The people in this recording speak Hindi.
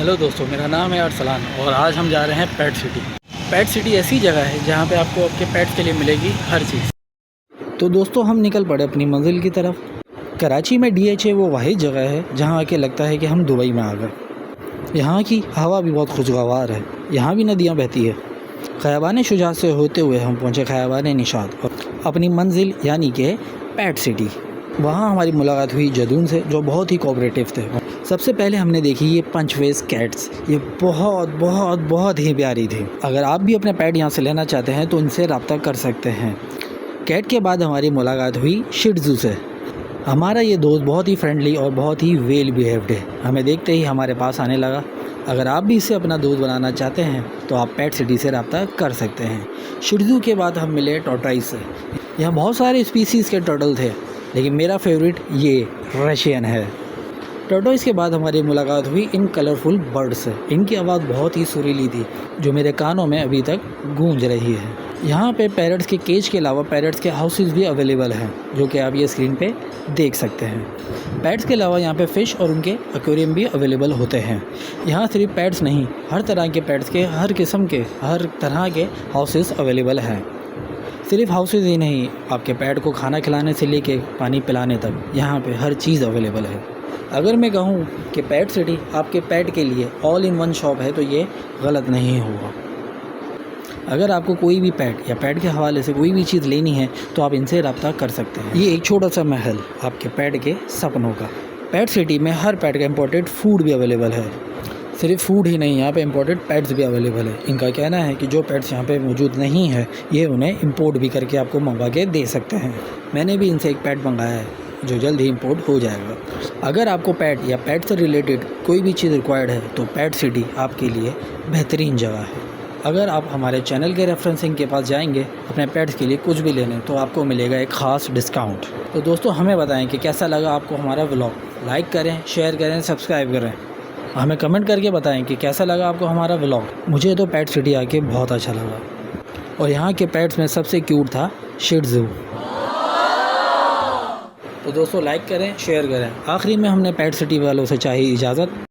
हेलो दोस्तों, मेरा नाम है अरसलान और आज हम जा रहे हैं पेट सिटी। पेट सिटी ऐसी जगह है जहाँ पे आपको आपके पेट के लिए मिलेगी हर चीज़। तो दोस्तों हम निकल पड़े अपनी मंजिल की तरफ। कराची में DHA वो वाहिद जगह है जहाँ आके लगता है कि हम दुबई में आ गए। यहाँ की हवा भी बहुत खुशगवार है, यहाँ भी नदियाँ बहती है। ख़याबान शुजात से होते हुए हम पहुँचे ख़याबान निशात और अपनी मंजिल यानी कि पेट सिटी। वहाँ हमारी मुलाकात हुई जदून से, जो बहुत ही कोऑपरेटिव थे। सबसे पहले हमने देखी ये पंच फेस कैट्स। ये बहुत बहुत बहुत ही प्यारी थी। अगर आप भी अपने पेट यहाँ से लेना चाहते हैं तो इनसे रब्ता कर सकते हैं। कैट के बाद हमारी मुलाकात हुई शिट्ज़ू से। हमारा ये दोस्त बहुत ही फ्रेंडली और बहुत ही वेल बिहेव्ड है। हमें देखते ही हमारे पास आने लगा। अगर आप भी इसे अपना दोस्त बनाना चाहते हैं तो आप पेट सिटी से रब्ता कर सकते हैं। शिट्ज़ू के बाद हम मिले टॉर्टॉइस से। यहाँ बहुत सारे स्पीसीज़ के टर्टल थे, लेकिन मेरा फेवरेट ये रशियन है। टर्टॉइस के बाद हमारी मुलाकात हुई इन कलरफुल बर्ड से। इनकी आवाज़ बहुत ही सुरीली थी, जो मेरे कानों में अभी तक गूंज रही है। यहाँ पे पैरट्स के केज के अलावा पैरट्स के हाउसेस भी अवेलेबल हैं, जो कि आप ये स्क्रीन पे देख सकते हैं। पैट्स के अलावा यहाँ पे फ़िश और उनके एक्वेरियम भी अवेलेबल होते हैं। यहाँ सिर्फ पैट्स नहीं, हर तरह के पैट्स के हर किस्म के हर तरह के हाउसेस अवेलेबल हैं। सिर्फ हाउसेज ही नहीं, आपके पेट को खाना खिलाने से लेके पानी पिलाने तक यहाँ पे हर चीज़ अवेलेबल है। अगर मैं कहूँ कि पेट सिटी आपके पेट के लिए ऑल इन वन शॉप है तो ये गलत नहीं होगा। अगर आपको कोई भी पेट या पेट के हवाले से कोई भी चीज़ लेनी है तो आप इनसे रब्ता कर सकते हैं। ये एक छोटा सा महल आपके पेट के सपनों का। पेट सिटी में हर पेट का इम्पोर्टेड फूड भी अवेलेबल है। सिर्फ फूड ही नहीं, यहाँ पे इम्पोर्टेड पेट्स भी अवेलेबल है। इनका कहना है कि जो पेट्स यहाँ पे मौजूद नहीं है, ये उन्हें इंपोर्ट भी करके आपको मंगवा के दे सकते हैं। मैंने भी इनसे एक पेट मंगाया है, जो जल्द ही इंपोर्ट हो जाएगा। अगर आपको पेट या पेट से रिलेटेड कोई भी चीज़ रिक्वायर्ड है तो पेट सिटी आपके लिए बेहतरीन जगह है। अगर आप हमारे चैनल के रेफरेंसिंग के पास जाएंगे अपने पेट्स के लिए कुछ भी लेने, तो आपको मिलेगा एक ख़ास डिस्काउंट। तो दोस्तों हमें बताएं कि कैसा लगा आपको हमारा व्लॉग। लाइक करें, शेयर करें, सब्सक्राइब करें। हमें कमेंट करके बताएं कि कैसा लगा आपको हमारा व्लॉग। मुझे तो पेट सिटी आके बहुत अच्छा लगा और यहाँ के पेट्स में सबसे क्यूट था शिट्ज़ू। तो दोस्तों लाइक करें, शेयर करें। आखिरी में हमने पेट सिटी वालों से चाही इजाज़त।